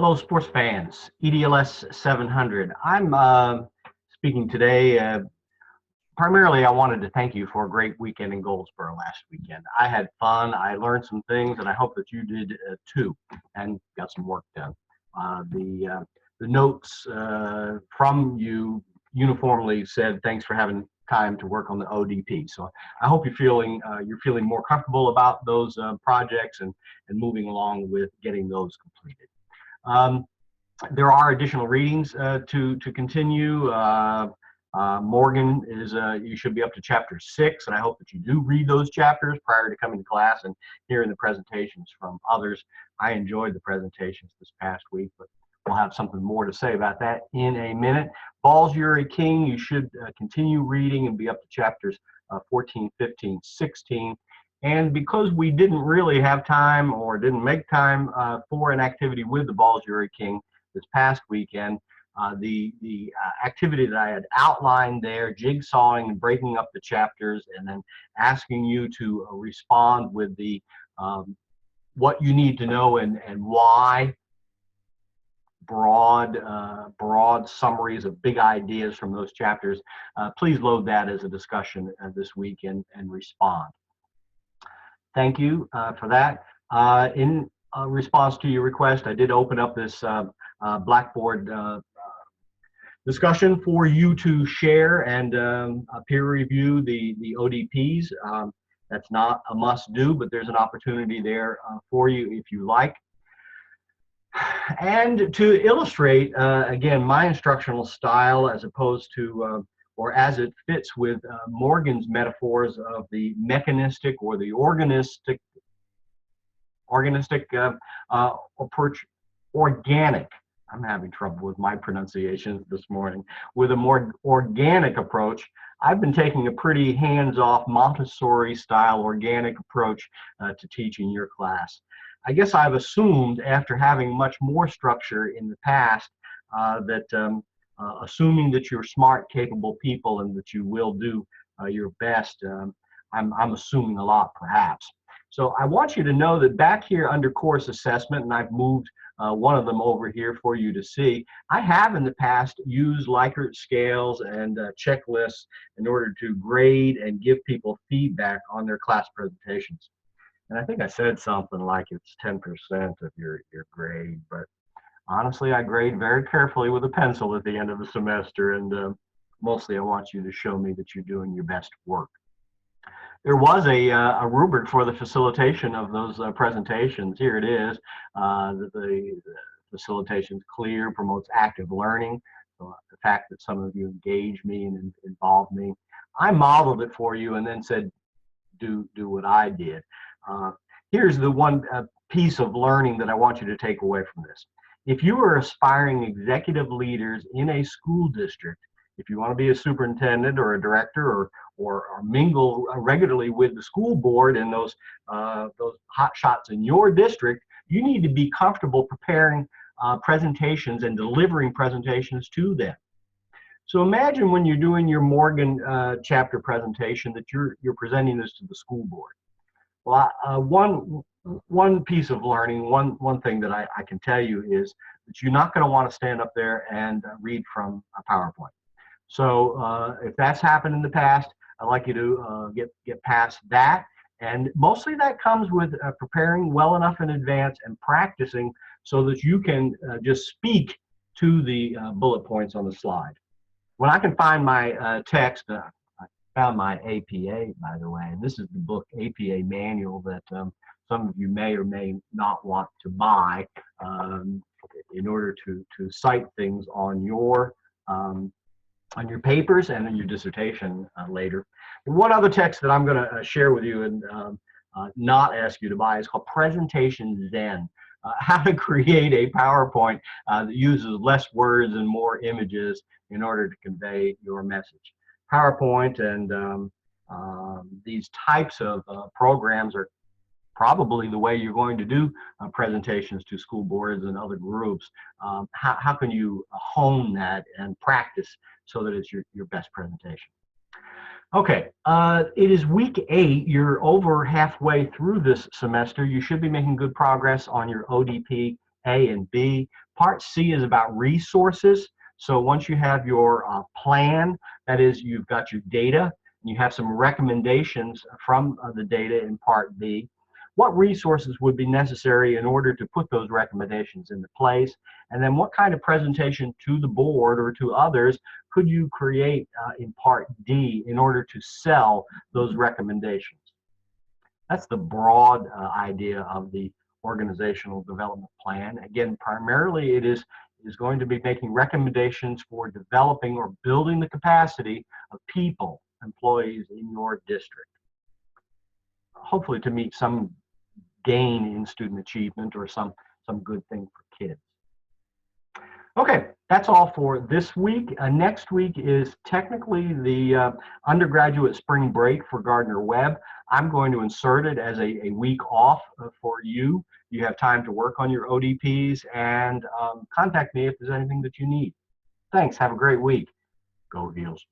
Hello, sports fans. EDLS 700. I'm speaking today. Primarily, I wanted to thank you for a great weekend in Goldsboro last weekend. I had fun. I learned some things, and I hope that you did too, and got some work done. The notes from you uniformly said thanks for having time to work on the ODP. So I hope you're feeling more comfortable about those projects and moving along with getting those completed. There are additional readings to continue. Morgan is, you should be up to chapter 6, and I hope that you do read those chapters prior to coming to class and hearing the presentations from others. I enjoyed the presentations this past week, but we'll have something more to say about that in a minute. Balls-Uri King, you should continue reading and be up to chapters 14, 15, 16. And because we didn't really have time or didn't make time for an activity with the Balls-Uri King this past weekend, the activity that I had outlined there, jigsawing and breaking up the chapters and then asking you to respond with the what you need to know and why, broad summaries of big ideas from those chapters. Please load that as a discussion this week and respond. Thank you for that. In response to your request, I did open up this Blackboard discussion for you to share and peer review the ODPs. That's not a must do, but there's an opportunity there for you if you like. And to illustrate, again, my instructional style as opposed to or as it fits with Morgan's metaphors of the mechanistic or the organistic approach, organic. I'm having trouble with my pronunciations this morning. With a more organic approach, I've been taking a pretty hands-off Montessori style organic approach to teaching your class. I guess I've assumed after having much more structure in the past that assuming that you're smart, capable people and that you will do your best, I'm assuming a lot perhaps. So I want you to know that back here under course assessment, and I've moved one of them over here for you to see, I have in the past used Likert scales and checklists in order to grade and give people feedback on their class presentations. And I think I said something like it's 10% of your grade, but honestly, I grade very carefully with a pencil at the end of the semester, and mostly I want you to show me that you're doing your best work. There was a rubric for the facilitation of those presentations. Here it is. The facilitation is clear, promotes active learning. So the fact that some of you engaged me and involved me. I modeled it for you and then said, do what I did. Here's the one piece of learning that I want you to take away from this. If you are aspiring executive leaders in a school district, if you want to be a superintendent or a director or mingle regularly with the school board and those hot shots in your district, you need to be comfortable preparing presentations and delivering presentations to them. So imagine when you're doing your Morgan chapter presentation that you're presenting this to the school board. Well, one piece of learning, one thing that I can tell you is that you're not going to want to stand up there and read from a PowerPoint. So if that's happened in the past, I'd like you to get past that. And mostly that comes with preparing well enough in advance and practicing so that you can just speak to the bullet points on the slide. When I can find my text, I found my APA, by the way, and this is the book APA manual that some of you may or may not want to buy in order to cite things on your papers and in your dissertation later. One other text that I'm going to share with you and not ask you to buy is called Presentation Zen. How to create a PowerPoint that uses less words and more images in order to convey your message. PowerPoint and these types of programs are probably the way you're going to do presentations to school boards and other groups. How can you hone that and practice so that it's your best presentation? Okay, it is week 8. You're over halfway through this semester. You should be making good progress on your ODP A and B. Part C is about resources. So once you have your plan, that is, you've got your data, and you have some recommendations from the data in Part B, what resources would be necessary in order to put those recommendations into place? And then what kind of presentation to the board or to others could you create in Part D in order to sell those recommendations? That's the broad idea of the organizational development plan. Again, primarily it is going to be making recommendations for developing or building the capacity of people, employees in your district. Hopefully to meet some gain in student achievement or some good thing for kids. Okay, that's all for this week. Next week is technically the undergraduate spring break for Gardner-Webb. I'm going to insert it as a week off for you. You have time to work on your ODPs and contact me if there's anything that you need. Thanks. Have a great week. Go Heels.